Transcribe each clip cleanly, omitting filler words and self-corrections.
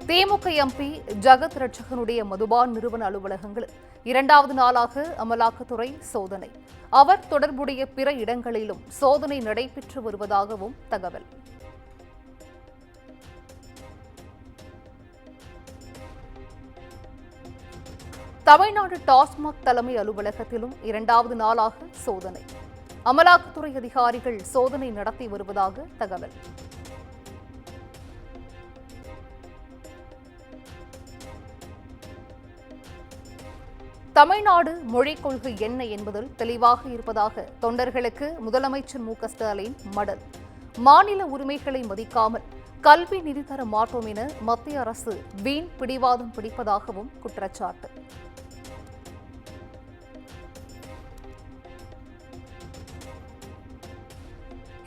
திமுக MP ஜகத் ரட்சகனுடைய மதுபான் நிறுவன அலுவலகங்களில் 2வது நாளாக அமலாக்கத்துறை சோதனை. அவர் தொடர்புடைய பிற இடங்களிலும் சோதனை நடைபெற்று வருவதாகவும் தகவல். தமிழ்நாடு டாஸ்மாக் தலைமை அலுவலகத்திலும் 2வது நாளாக சோதனை. அமலாக்கத்துறை அதிகாரிகள் சோதனை நடத்தி வருவதாக தகவல். தமிழ்நாடு மொழிக் கொள்கை என்ன என்பதில் தெளிவாக இருப்பதாக தொண்டர்களுக்கு முதலமைச்சர் மு.க.ஸ்டாலின் மடல். மாநில உரிமைகளை மதிக்காமல் கல்வி நிதி தர மாட்டோம் என மத்திய அரசு வீண் பிடிவாதம் பிடிப்பதாகவும் குற்றச்சாட்டு.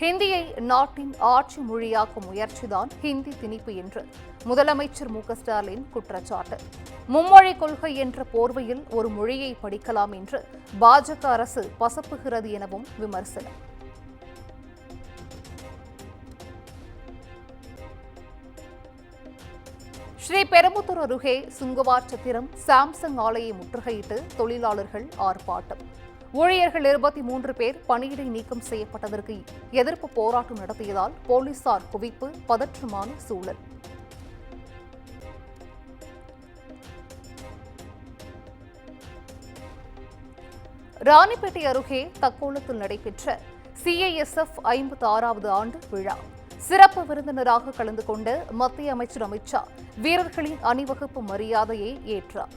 ஹிந்தியை நாட்டின் ஆட்சி மொழியாக்கும் முயற்சிதான் ஹிந்தி திணிப்பு என்று முதலமைச்சர் மு.க.ஸ்டாலின் குற்றச்சாட்டு. மும்மொழிக் கொள்கை என்ற போர்வையில் ஒரு மொழியை படிக்கலாம் என்று பாஜக அரசு பசப்புகிறது எனவும் விமர்சனம். ஸ்ரீபெரும்புதூர் அருகே சுங்குவார்சத்திரம் சாம்சங் ஆலையை முற்றுகையிட்டு தொழிலாளர்கள் ஆர்ப்பாட்டம். ஊழியர்கள் 23 பேர் பணியிடை நீக்கம் செய்யப்பட்டதற்கு எதிர்ப்பு போராட்டம் நடத்தியதால் போலீசார் குவிப்பு, பதற்றமான சூழல். ராணிப்பேட்டை அருகே தக்கோலத்தில் நடைபெற்ற CISF 56வது ஆண்டு விழா. சிறப்பு விருந்தினராக கலந்து கொண்ட மத்திய அமைச்சர் அமித் ஷா வீரர்களின் அணிவகுப்பு மரியாதையை ஏற்றார்.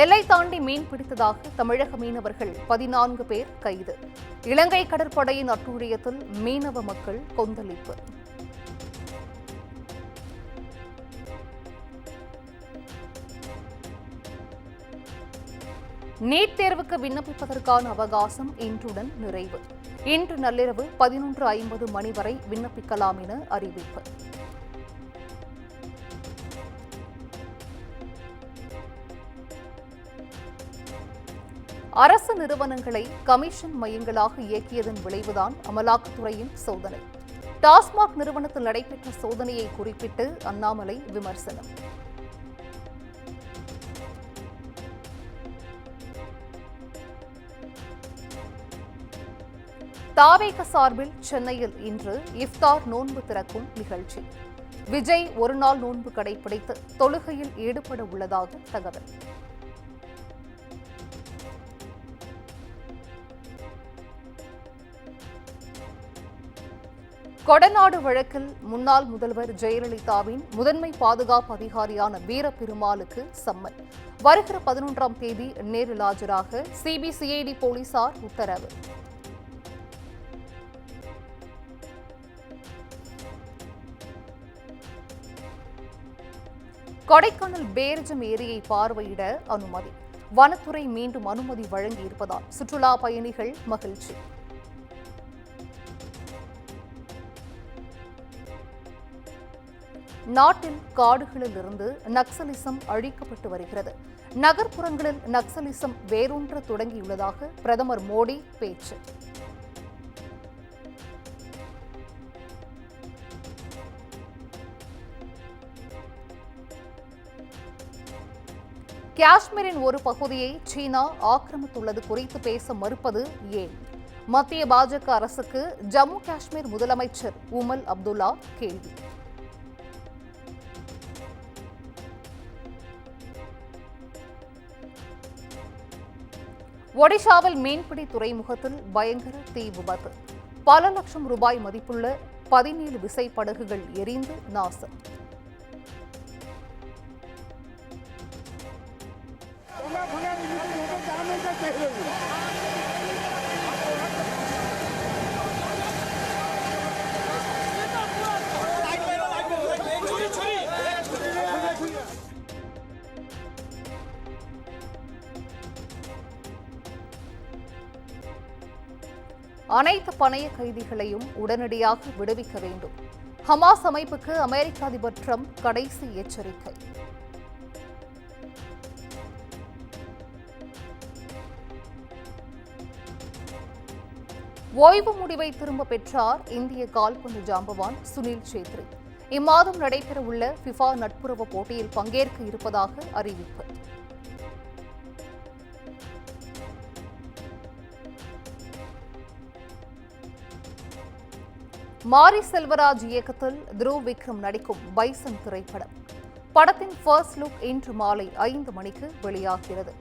எல்லை தாண்டி மீன் பிடித்ததாக தமிழக மீனவர்கள் 14 பேர் கைது. இலங்கை கடற்படையின் அட்டூழியத்தில் மீனவ மக்கள் கொந்தளிப்பு. நீட் தேர்வுக்கு விண்ணப்பிப்பதற்கான அவகாசம் இன்றுடன் நிறைவு. இன்று நள்ளிரவு 11:50 மணி வரை விண்ணப்பிக்கலாம் என அறிவிப்பு. அரசு நிறுவனங்களை கமிஷன் மையங்களாக இயக்கியதன் விளைவுதான் அமலாக்கத்துறையின் சோதனை. டாஸ்மாக் நிறுவனத்தில் நடைபெற்ற சோதனையை குறிப்பிட்டு அண்ணாமலை விமர்சனம். தாவேக சார்பில் சென்னையில் இன்று இஃப்தார் நோன்பு திறக்கும் நிகழ்ச்சி. விஜய் ஒருநாள் நோன்பு கடைபிடித்து தொழுகையில் ஈடுபட உள்ளதாக தகவல். கொடநாடு வழக்கில் முன்னாள் முதல்வர் ஜெயலலிதாவின் முதன்மை பாதுகாப்பு அதிகாரியான வீரபெருமாளுக்கு சம்மன். வருகிற 11ஆம் தேதி நேரில் ஆஜராக CBCID போலீசார் உத்தரவு. கொடைக்கானல் பேரிஜம் ஏரியை பார்வையிட அனுமதி. வனத்துறை மீண்டும் அனுமதி வழங்கியிருப்பதால் சுற்றுலா பயணிகள் மகிழ்ச்சி. நாட்டில் காடுகளில் இருந்து நக்சலிசம் அழிக்கப்பட்டு வருகிறது. நகர்ப்புறங்களில் நக்சலிசம் வேரூன்ற தொடங்கியுள்ளதாக பிரதமர் மோடி பேச்சு. காஷ்மீரின் ஒரு பகுதியை சீனா ஆக்கிரமித்துள்ளது குறித்து பேச மறுப்பது ஏன்? மத்திய பாஜக அரசுக்கு ஜம்மு காஷ்மீர் முதலமைச்சர் உமல் அப்துல்லா கேள்வி. ஒடிஷாவில் மீன்பிடி துறைமுகத்தில் பயங்கர தீ விபத்து. பல லட்சம் ரூபாய் மதிப்புள்ள 17 விசைப்படகுகள் எரிந்து நாசம். அனைத்து பணைய கைதிகளையும் உடனடியாக விடுவிக்க வேண்டும். ஹமாஸ் அமைப்புக்கு அமெரிக்க அதிபர் ட்ரம்ப் கடைசி எச்சரிக்கை. ஓய்வு முடிவை திரும்ப பெற்றார் இந்திய கால்பந்து ஜாம்பவான் சுனில் சேத்ரி. இம்மாதம் நடைபெறவுள்ள ஃபிஃபா நட்புறவு போட்டியில் பங்கேற்க இருப்பதாக அறிவிப்பு. மாரி செல்வராஜ் இயக்கத்தில் துருவ் விக்ரம் நடிக்கும் பைசன் திரைப்படம். படத்தின் ஃபர்ஸ்ட் லுக் இன்று மாலை 5 மணிக்கு வெளியாகிறது.